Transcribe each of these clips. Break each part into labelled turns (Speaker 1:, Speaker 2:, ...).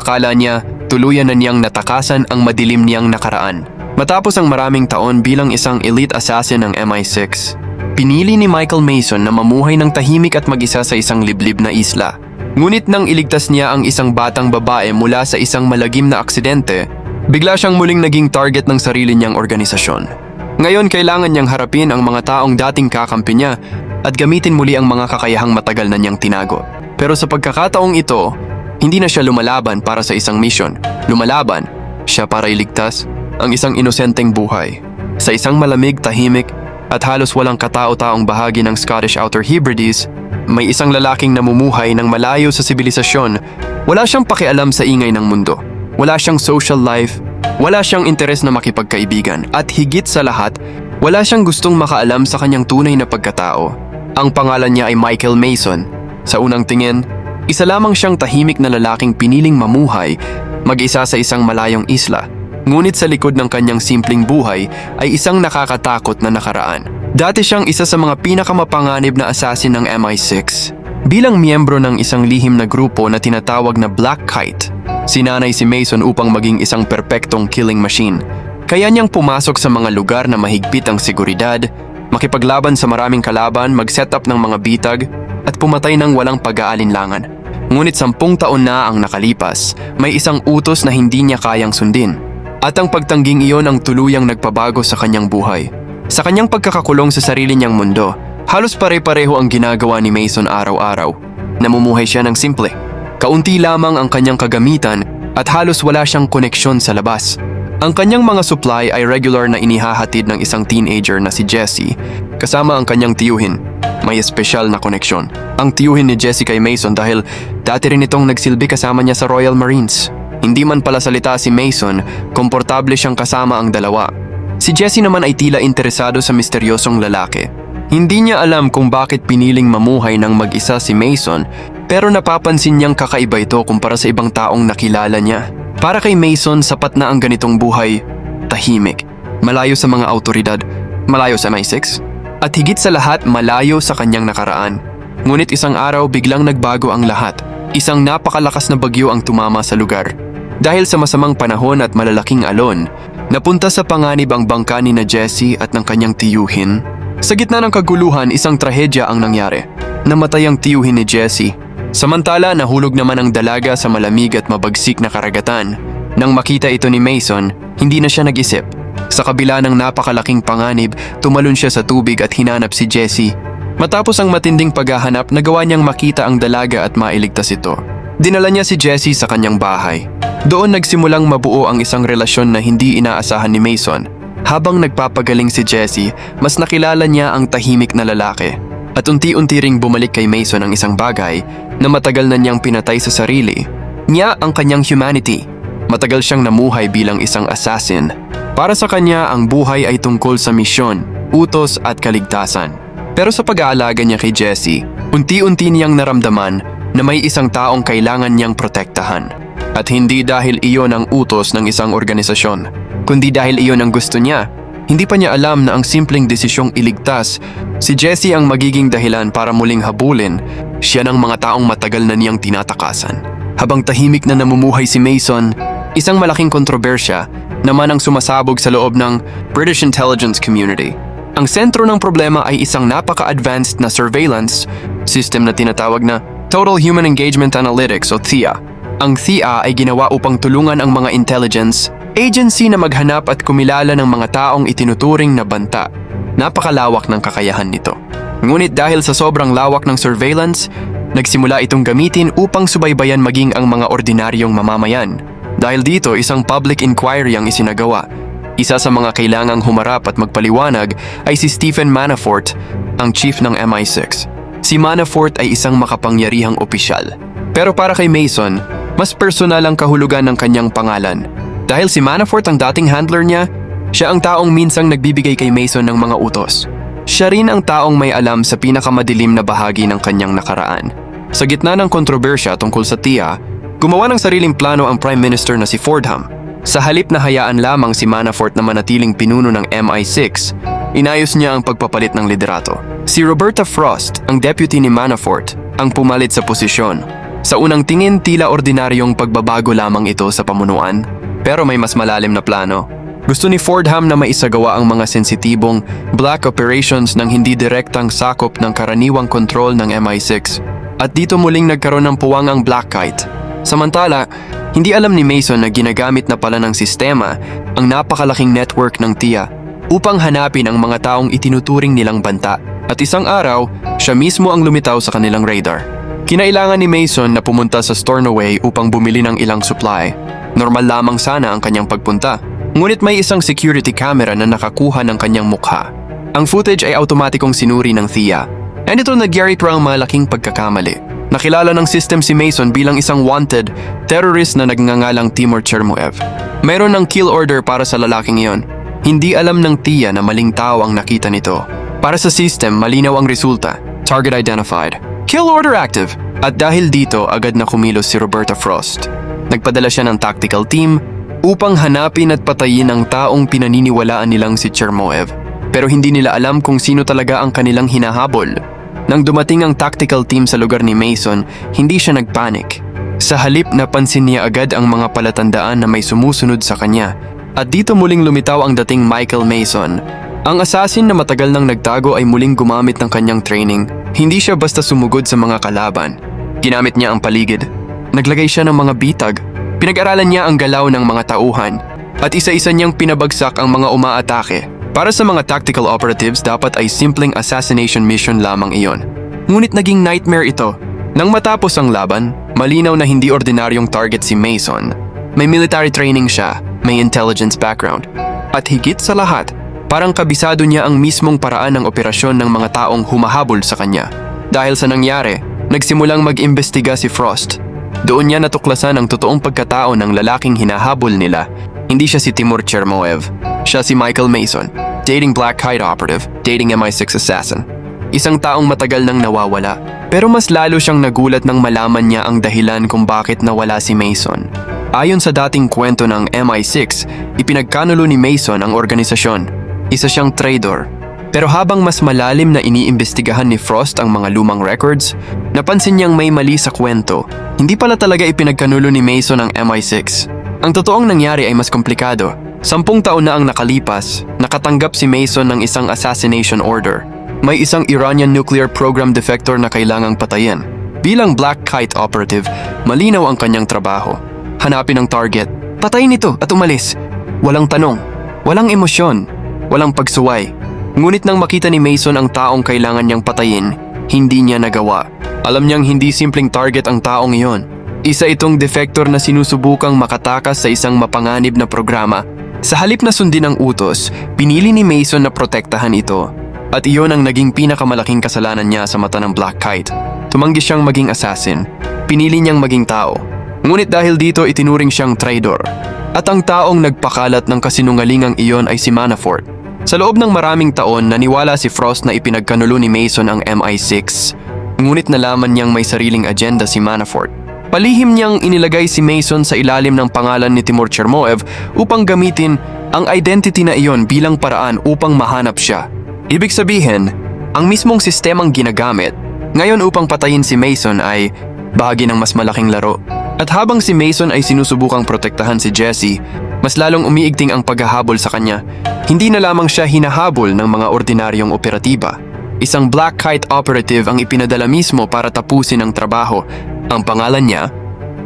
Speaker 1: Akala niya, tuluyan na niyang natakasan ang madilim niyang nakaraan. Matapos ang maraming taon bilang isang elite assassin ng MI6, pinili ni Michael Mason na mamuhay ng tahimik at mag-isa sa isang liblib na isla. Ngunit nang iligtas niya ang isang batang babae mula sa isang malagim na aksidente, bigla siyang muling naging target ng sarili niyang organisasyon. Ngayon kailangan niyang harapin ang mga taong dating kakampi niya at gamitin muli ang mga kakayahang matagal na niyang tinago. Pero sa pagkakataong ito, hindi na siya lumalaban para sa isang misyon. Lumalaban siya para iligtas ang isang inosenteng buhay. Sa isang malamig, tahimik at halos walang katao-taong bahagi ng Scottish Outer Hebrides, may isang lalaking namumuhay ng malayo sa sibilisasyon. Wala siyang pakialam sa ingay ng mundo. Wala siyang social life. Wala siyang interes na makipagkaibigan. At higit sa lahat, wala siyang gustong makaalam sa kanyang tunay na pagkatao. Ang pangalan niya ay Michael Mason. Sa unang tingin, isa lamang siyang tahimik na lalaking piniling mamuhay mag-isa sa isang malayong isla. Ngunit sa likod ng kanyang simpleng buhay ay isang nakakatakot na nakaraan. Dati siyang isa sa mga pinakamapanganib na assassin ng MI6. Bilang miyembro ng isang lihim na grupo na tinatawag na Black Kite, sinanay si Mason upang maging isang perpektong killing machine. Kaya niyang pumasok sa mga lugar na mahigpit ang seguridad, makipaglaban sa maraming kalaban, mag-set up ng mga bitag, at pumatay ng walang pag-aalinlangan. Ngunit 10 taon na ang nakalipas, may isang utos na hindi niya kayang sundin. At ang pagtangging iyon ang tuluyang nagpabago sa kanyang buhay. Sa kanyang pagkakakulong sa sarili niyang mundo, halos pare-pareho ang ginagawa ni Mason araw-araw. Namumuhay siya ng simple. Kaunti lamang ang kanyang kagamitan at halos wala siyang koneksyon sa labas. Ang kanyang mga supply ay regular na inihahatid ng isang teenager na si Jessie, kasama ang kanyang tiyuhin. May espesyal na koneksyon. Ang tiyuhin ni Jessie kay Mason dahil dati rin itong nagsilbi kasama niya sa Royal Marines. Hindi man pala salita si Mason, komportable siyang kasama ang dalawa. Si Jessie naman ay tila interesado sa misteryosong lalaki. Hindi niya alam kung bakit piniling mamuhay ng mag-isa si Mason, pero napapansin niyang kakaiba ito kumpara sa ibang taong nakilala niya. Para kay Mason, sapat na ang ganitong buhay, tahimik, malayo sa mga autoridad, malayo sa MI6, at higit sa lahat malayo sa kanyang nakaraan. Ngunit isang araw biglang nagbago ang lahat. Isang napakalakas na bagyo ang tumama sa lugar. Dahil sa masamang panahon at malalaking alon, napunta sa panganib ang bangka ni na Jessie at ng kanyang tiyuhin. Sa gitna ng kaguluhan, isang trahedya ang nangyari. Namatay ang tiyuhin ni Jessie. Samantala, nahulog naman ang dalaga sa malamig at mabagsik na karagatan. Nang makita ito ni Mason, hindi na siya nag-isip. Sa kabila ng napakalaking panganib, tumalon siya sa tubig at hinanap si Jessie. Matapos ang matinding paghahanap, nagawa niyang makita ang dalaga at mailigtas ito. Dinala niya si Jessie sa kanyang bahay. Doon nagsimulang mabuo ang isang relasyon na hindi inaasahan ni Mason. Habang nagpapagaling si Jessie, mas nakilala niya ang tahimik na lalaki. At unti-unti ring bumalik kay Mason ang isang bagay na matagal na niyang pinatay sa sarili. Niya ang kanyang humanity. Matagal siyang namuhay bilang isang assassin. Para sa kanya, ang buhay ay tungkol sa misyon, utos at kaligtasan. Pero sa pag-aalaga niya kay Jessie, unti-unti niyang naramdaman na may isang taong kailangan niyang protektahan. At hindi dahil iyon ang utos ng isang organisasyon, kundi dahil iyon ang gusto niya. Hindi pa niya alam na ang simpleng desisyong iligtas si Jessie ang magiging dahilan para muling habulin siya ng mga taong matagal na niyang tinatakasan. Habang tahimik na namumuhay si Mason, isang malaking kontrobersya naman ang sumasabog sa loob ng British intelligence community. Ang sentro ng problema ay isang napaka-advanced na surveillance system na tinatawag na Total Human Engagement Analytics o THEA. Ang THEA ay ginawa upang tulungan ang mga intelligence agency na maghanap at kumilala ng mga taong itinuturing na banta. Napakalawak ng kakayahan nito. Ngunit dahil sa sobrang lawak ng surveillance, nagsimula itong gamitin upang subaybayan maging ang mga ordinaryong mamamayan. Dahil dito, isang public inquiry ang isinagawa. Isa sa mga kailangang humarap at magpaliwanag ay si Stephen Manafort, ang chief ng MI6. Si Manafort ay isang makapangyarihang opisyal. Pero para kay Mason, mas personal ang kahulugan ng kanyang pangalan. Dahil si Manafort ang dating handler niya, siya ang taong minsang nagbibigay kay Mason ng mga utos. Siya rin ang taong may alam sa pinakamadilim na bahagi ng kanyang nakaraan. Sa gitna ng kontrobersya tungkol sa THEA, gumawa ng sariling plano ang Prime Minister na si Fordham. Sa halip na hayaan lamang si Manafort na manatiling pinuno ng MI6, inayos niya ang pagpapalit ng liderato. Si Roberta Frost, ang deputy ni Manafort, ang pumalit sa posisyon. Sa unang tingin, tila ordinaryong pagbabago lamang ito sa pamunuan, pero may mas malalim na plano. Gusto ni Fordham na maisagawa ang mga sensitibong black operations ng hindi direktang sakop ng karaniwang kontrol ng MI6. At dito muling nagkaroon ng puwang ang Black Kite. Samantala, hindi alam ni Mason na ginagamit na pala ng sistema ang napakalaking network ng TIA upang hanapin ang mga taong itinuturing nilang banta. At isang araw, siya mismo ang lumitaw sa kanilang radar. Kinailangan ni Mason na pumunta sa Stornoway upang bumili ng ilang supply. Normal lamang sana ang kanyang pagpunta. Ngunit may isang security camera na nakakuha ng kanyang mukha. Ang footage ay automatikong sinuri ng TIA. And ito nagyari ang malaking pagkakamali. Nakilala ng system si Mason bilang isang wanted terrorist na nagngangalang Timur Chermoev. Mayroon ng kill order para sa lalaking iyon. Hindi alam ng TIA na maling tao ang nakita nito. Para sa system, malinaw ang resulta. Target identified. Kill order active. At dahil dito, agad na kumilos si Roberta Frost. Nagpadala siya ng tactical team upang hanapin at patayin ang taong pinaniniwalaan nilang si Chermoev. Pero hindi nila alam kung sino talaga ang kanilang hinahabol. Nang dumating ang tactical team sa lugar ni Mason, hindi siya nagpanik. Sa halip, napansin niya agad ang mga palatandaan na may sumusunod sa kanya. At dito muling lumitaw ang dating Michael Mason. Ang assassin na matagal nang nagtago ay muling gumamit ng kanyang training. Hindi siya basta sumugod sa mga kalaban. Ginamit niya ang paligid. Naglagay siya ng mga bitag. Pinag-aralan niya ang galaw ng mga tauhan. At isa-isa niyang pinabagsak ang mga umaatake. Para sa mga tactical operatives, dapat ay simpleng assassination mission lamang iyon. Ngunit naging nightmare ito. Nang matapos ang laban, malinaw na hindi ordinaryong target si Mason. May military training siya, may intelligence background. At higit sa lahat, parang kabisado niya ang mismong paraan ng operasyon ng mga taong humahabol sa kanya. Dahil sa nangyari, nagsimulang mag-imbestiga si Frost. Doon niya natuklasan ang totoong pagkatao ng lalaking hinahabol nila. Hindi siya si Timur Chermoev. Siya si Michael Mason, dating Black Kite operative, dating MI6 assassin. Isang taong matagal nang nawawala. Pero mas lalo siyang nagulat nang malaman niya ang dahilan kung bakit nawala si Mason. Ayon sa dating kwento ng MI6, ipinagkanulo ni Mason ang organisasyon. Isa siyang traitor. Pero habang mas malalim na iniimbestigahan ni Frost ang mga lumang records, napansin niyang may mali sa kwento. Hindi pala talaga ipinagkanulo ni Mason ang MI6. Ang totoong nangyari ay mas komplikado. 10 taon na ang nakalipas, nakatanggap si Mason ng isang assassination order. May isang Iranian nuclear program defector na kailangang patayin. Bilang Black Kite operative, malinaw ang kanyang trabaho. Hanapin ang target, patayin ito at umalis. Walang tanong, walang emosyon, walang pagsuway. Ngunit nang makita ni Mason ang taong kailangan niyang patayin, hindi niya nagawa. Alam niyang hindi simpleng target ang taong iyon. Isa itong defector na sinusubukang makatakas sa isang mapanganib na programa. Sa halip na sundin ang utos, pinili ni Mason na protektahan ito. At iyon ang naging pinakamalaking kasalanan niya sa mata ng Black Kite. Tumanggi siyang maging assassin. Pinili niyang maging tao. Ngunit dahil dito itinuring siyang traitor. At ang taong nagpakalat ng kasinungalingang iyon ay si Manafort. Sa loob ng maraming taon, naniwala si Frost na ipinagkanulo ni Mason ang MI6. Ngunit nalaman niyang may sariling agenda si Manafort. Palihim niyang inilagay si Mason sa ilalim ng pangalan ni Timur Chermoev upang gamitin ang identity na iyon bilang paraan upang mahanap siya. Ibig sabihin, ang mismong sistemang ginagamit ngayon upang patayin si Mason ay bahagi ng mas malaking laro. At habang si Mason ay sinusubukang protektahan si Jesse, mas lalong umiigting ang paghahabol sa kanya. Hindi na lamang siya hinahabol ng mga ordinaryong operatiba. Isang Black Kite operative ang ipinadala mismo para tapusin ang trabaho. Ang pangalan niya,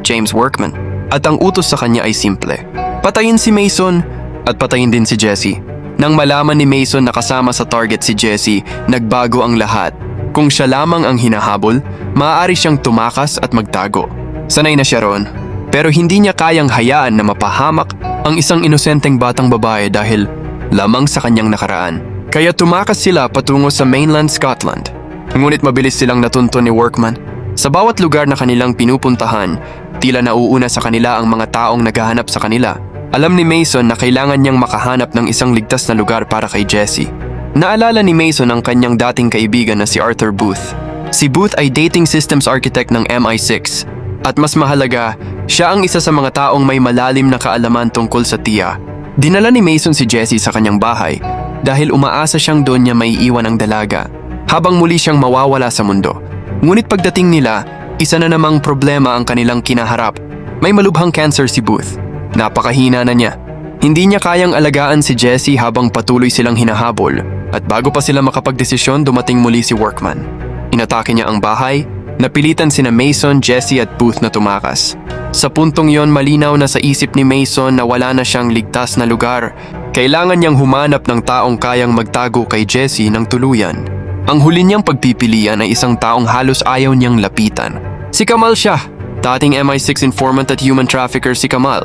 Speaker 1: James Workman. At ang utos sa kanya ay simple. Patayin si Mason at patayin din si Jesse. Nang malaman ni Mason na kasama sa target si Jesse, nagbago ang lahat. Kung siya lamang ang hinahabol, maaari siyang tumakas at magtago. Sanay na siya roon. Pero hindi niya kayang hayaan na mapahamak ang isang inosenteng batang babae dahil lamang sa kanyang nakaraan. Kaya tumakas sila patungo sa mainland Scotland. Ngunit mabilis silang natunto ni Workman. Sa bawat lugar na kanilang pinupuntahan, tila nauuna sa kanila ang mga taong naghahanap sa kanila. Alam ni Mason na kailangan niyang makahanap ng isang ligtas na lugar para kay Jesse. Naalala ni Mason ang kanyang dating kaibigan na si Arthur Booth. Si Booth ay dating systems architect ng MI6. At mas mahalaga, siya ang isa sa mga taong may malalim na kaalaman tungkol sa TIA. Dinala ni Mason si Jesse sa kanyang bahay dahil umaasa siyang doon niya may iwan ang dalaga habang muli siyang mawawala sa mundo. Ngunit pagdating nila, Isa na namang problema ang kanilang kinaharap. May malubhang cancer si Booth. Napakahina na niya. Hindi niya kayang alagaan si Jessie habang patuloy silang hinahabol at bago pa sila makapagdesisyon dumating muli si Workman. Inatake niya ang bahay, napilitan sina Mason, Jessie at Booth na tumakas. Sa puntong yon malinaw na sa isip ni Mason na wala na siyang ligtas na lugar. Kailangan niyang humanap ng taong kayang magtago kay Jessie ng tuluyan. Ang huli niyang pagpipilian ay isang taong halos ayaw niyang lapitan. Si Kamal siya, dating MI6 informant at human trafficker si Kamal.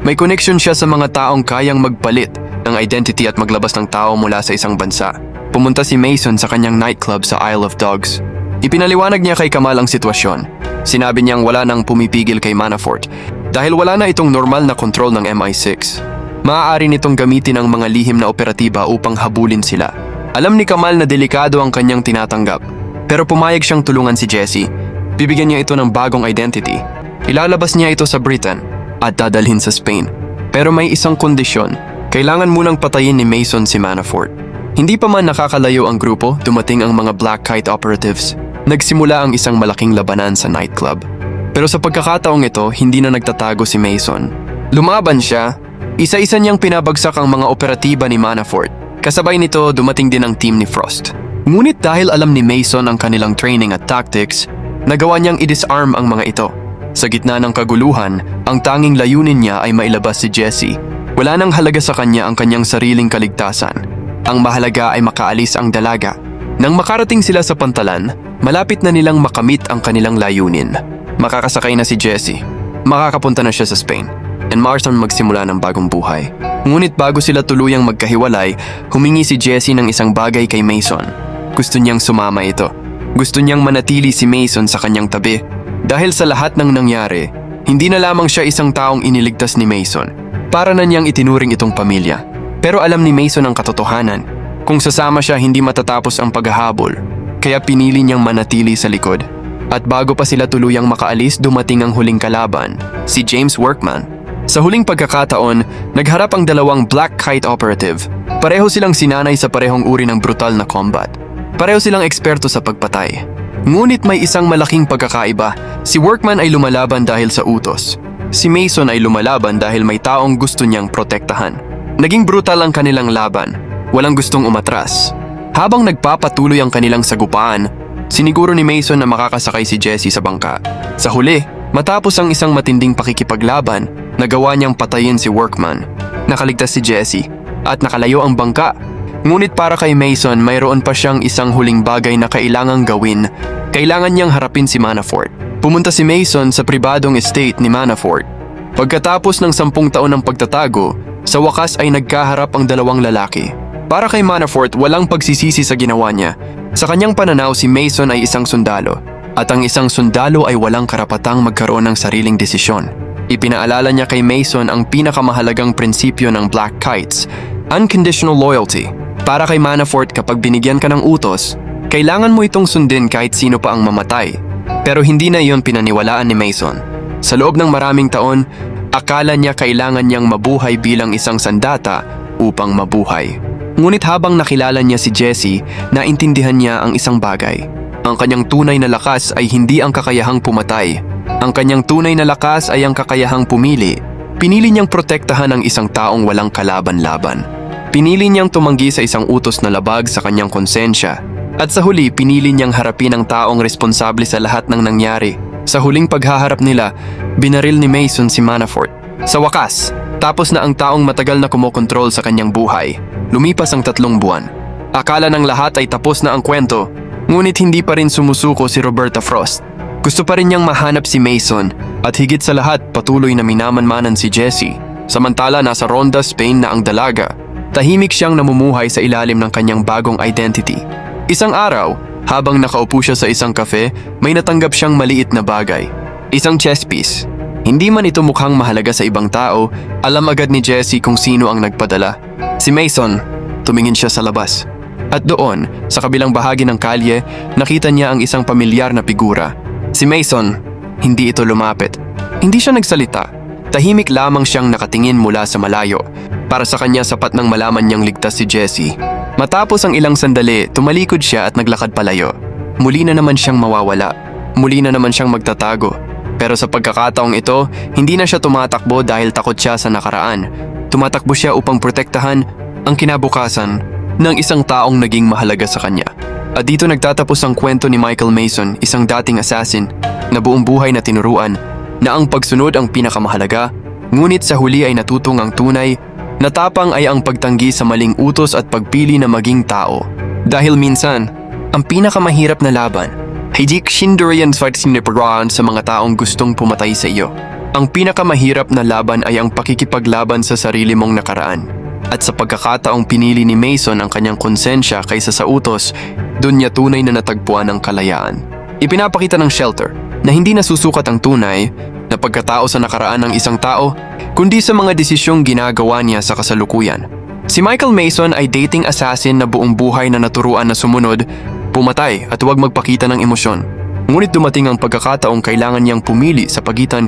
Speaker 1: May connection siya sa mga taong kayang magpalit ng identity at maglabas ng tao mula sa isang bansa. Pumunta si Mason sa kanyang nightclub sa Isle of Dogs. Ipinaliwanag niya kay Kamal ang sitwasyon. Sinabi niyang wala nang pumipigil kay Manafort dahil wala na itong normal na control ng MI6. Maaari nitong gamitin ang mga lihim na operatiba upang habulin sila. Alam ni Kamal na delikado ang kanyang tinatanggap, pero pumayag siyang tulungan si Jessie. Bibigyan niya ito ng bagong identity. Ilalabas niya ito sa Britain at dadalhin sa Spain. Pero may isang kondisyon, kailangan munang patayin ni Mason si Manafort. Hindi pa man nakakalayo ang grupo, dumating ang mga Black Kite operatives. Nagsimula ang isang malaking labanan sa nightclub. Pero sa pagkakataong ito, hindi na nagtatago si Mason. Lumaban siya, isa-isa niyang pinabagsak ang mga operatiba ni Manafort. Kasabay nito, dumating din ang team ni Frost. Ngunit dahil alam ni Mason ang kanilang training at tactics, nagawa niyang i-disarm ang mga ito. Sa gitna ng kaguluhan, ang tanging layunin niya ay mailabas si Jessie. Wala nang halaga sa kanya ang kanyang sariling kaligtasan. Ang mahalaga ay makaalis ang dalaga. Nang makarating sila sa pantalan, malapit na nilang makamit ang kanilang layunin. Makakasakay na si Jessie. Makakapunta na siya sa Spain. And Marston magsimula ng bagong buhay. Ngunit bago sila tuluyang magkahiwalay, humingi si Jessie ng isang bagay kay Mason. Gusto niyang sumama ito. Gusto niyang manatili si Mason sa kanyang tabi. Dahil sa lahat ng nangyari, hindi na lamang siya isang taong iniligtas ni Mason. Para na niyang itinuring itong pamilya. Pero alam ni Mason ang katotohanan. Kung sasama siya, hindi matatapos ang paghahabol. Kaya pinili niyang manatili sa likod. At bago pa sila tuluyang makaalis, dumating ang huling kalaban, si James Workman. Sa huling pagkakataon, nagharap ang dalawang Black Kite operative. Pareho silang sinanay sa parehong uri ng brutal na combat. Pareho silang eksperto sa pagpatay. Ngunit may isang malaking pagkakaiba. Si Workman ay lumalaban dahil sa utos. Si Mason ay lumalaban dahil may taong gusto niyang protektahan. Naging brutal ang kanilang laban. Walang gustong umatras. Habang nagpapatuloy ang kanilang sagupaan, siniguro ni Mason na makakasakay si Jessie sa bangka. Sa huli, matapos ang isang matinding pakikipaglaban, nagawa niyang patayin si Workman. Nakaligtas si Jessie at nakalayo ang bangka. Ngunit para kay Mason, mayroon pa siyang isang huling bagay na kailangang gawin. Kailangan niyang harapin si Manafort. Pumunta si Mason sa pribadong estate ni Manafort. Pagkatapos ng 10 taon ng pagtatago, sa wakas ay nagkaharap ang dalawang lalaki. Para kay Manafort, walang pagsisisi sa ginawa niya. Sa kanyang pananaw, si Mason ay isang sundalo. At ang isang sundalo ay walang karapatang magkaroon ng sariling desisyon. Ipinaalala niya kay Mason ang pinakamahalagang prinsipyo ng Black Kites, unconditional loyalty. Para kay Manafort, kapag binigyan ka ng utos, kailangan mo itong sundin kahit sino pa ang mamatay. Pero hindi na iyon pinaniwalaan ni Mason. Sa loob ng maraming taon, akala niya kailangan niyang mabuhay bilang isang sandata upang mabuhay. Ngunit habang nakilala niya si Jessie, naintindihan niya ang isang bagay. Ang kanyang tunay na lakas ay hindi ang kakayahang pumatay. Ang kanyang tunay na lakas ay ang kakayahang pumili. Pinili niyang protektahan ang isang taong walang kalaban-laban. Pinili niyang tumanggi sa isang utos na labag sa kanyang konsensya. At sa huli, pinili niyang harapin ang taong responsable sa lahat ng nangyari. Sa huling paghaharap nila, binaril ni Mason si Manafort. Sa wakas, tapos na ang taong matagal na kumokontrol sa kanyang buhay. Lumipas ang 3 buwan. Akala ng lahat ay tapos na ang kwento, ngunit hindi pa rin sumusuko si Roberta Frost. Gusto pa rin niyang mahanap si Mason at higit sa lahat patuloy na minamanmanan si Jessie. Samantala nasa Ronda, Spain na ang dalaga. Tahimik siyang namumuhay sa ilalim ng kanyang bagong identity. Isang araw, habang nakaupo siya sa isang kafe, may natanggap siyang maliit na bagay. Isang chess piece. Hindi man ito mukhang mahalaga sa ibang tao, alam agad ni Jessie kung sino ang nagpadala. Si Mason. Tumingin siya sa labas. At doon, sa kabilang bahagi ng kalye, nakita niya ang isang pamilyar na figura. Si Mason. Hindi ito lumapit. Hindi siya nagsalita. Tahimik lamang siyang nakatingin mula sa malayo. Para sa kanya sapat nang malaman niyang ligtas si Jessie. Matapos ang ilang sandali, tumalikod siya at naglakad palayo. Muli na naman siyang mawawala. muli na naman siyang magtatago. Pero sa pagkakataong ito, hindi na siya tumatakbo dahil takot siya sa nakaraan. Tumatakbo siya upang protektahan ang kinabukasan ng isang taong naging mahalaga sa kanya. At dito nagtatapos ang kwento ni Michael Mason, isang dating assassin na buong buhay na tinuruan na ang pagsunod ang pinakamahalaga, ngunit sa huli ay natutong ang tunay na tapang ay ang pagtanggi sa maling utos at pagpili na maging tao. Dahil minsan, ang pinakamahirap na laban hindi sindurian sa siniparaan sa mga taong gustong pumatay sa iyo. Ang pinakamahirap na laban ay ang pakikipaglaban sa sarili mong nakaraan. At sa pagkakataong pinili ni Mason ang kanyang konsensya kaysa sa utos, doon niya tunay na natagpuan ang kalayaan. Ipinapakita ng Shelter na hindi nasusukat ang tunay na pagkatao sa nakaraan ng isang tao, kundi sa mga desisyong ginagawa niya sa kasalukuyan. Si Michael Mason ay dating assassin na buong buhay na naturuan na sumunod, pumatay at huwag magpakita ng emosyon. Ngunit dumating ang pagkakataong kailangan niyang pumili sa pagitan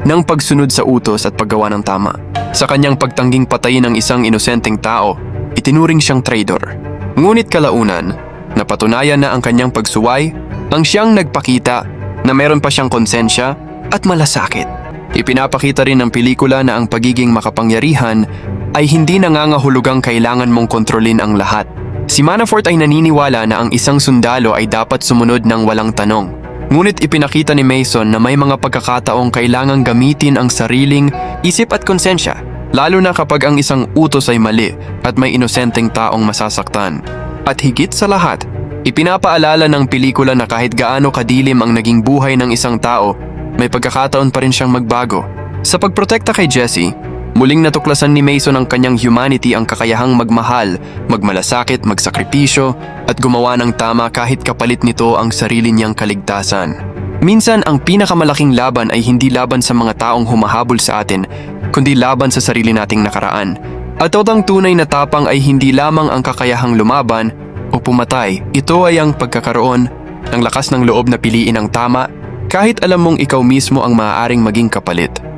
Speaker 1: ng pagsunod sa utos at paggawa ng tama. Sa kanyang pagtangging patayin ng isang inosenteng tao, itinuring siyang traitor. Ngunit kalaunan, napatunayan na ang kanyang pagsuway ang siyang nagpakita na meron pa siyang konsensya at malasakit. Ipinapakita rin ng pelikula na ang pagiging makapangyarihan ay hindi nangangahulugang kailangan mong kontrolin ang lahat. Si Manafort ay naniniwala na ang isang sundalo ay dapat sumunod ng walang tanong. Ngunit ipinakita ni Mason na may mga pagkakataong kailangang gamitin ang sariling isip at konsensya, lalo na kapag ang isang utos ay mali at may inosenteng taong masasaktan. At higit sa lahat, ipinapaalala ng pelikula na kahit gaano kadilim ang naging buhay ng isang tao, may pagkakataon pa rin siyang magbago. Sa pagprotekta kay Jesse, muling natuklasan ni Mason ang kanyang humanity, ang kakayahang magmahal, magmalasakit, magsakripisyo, at gumawa ng tama kahit kapalit nito ang sarili niyang kaligtasan. Minsan, ang pinakamalaking laban ay hindi laban sa mga taong humahabol sa atin, kundi laban sa sarili nating nakaraan. At ang tunay na tapang ay hindi lamang ang kakayahang lumaban o pumatay. Ito ay ang pagkakaroon ng lakas ng loob na piliin ang tama, kahit alam mong ikaw mismo ang maaaring maging kapalit.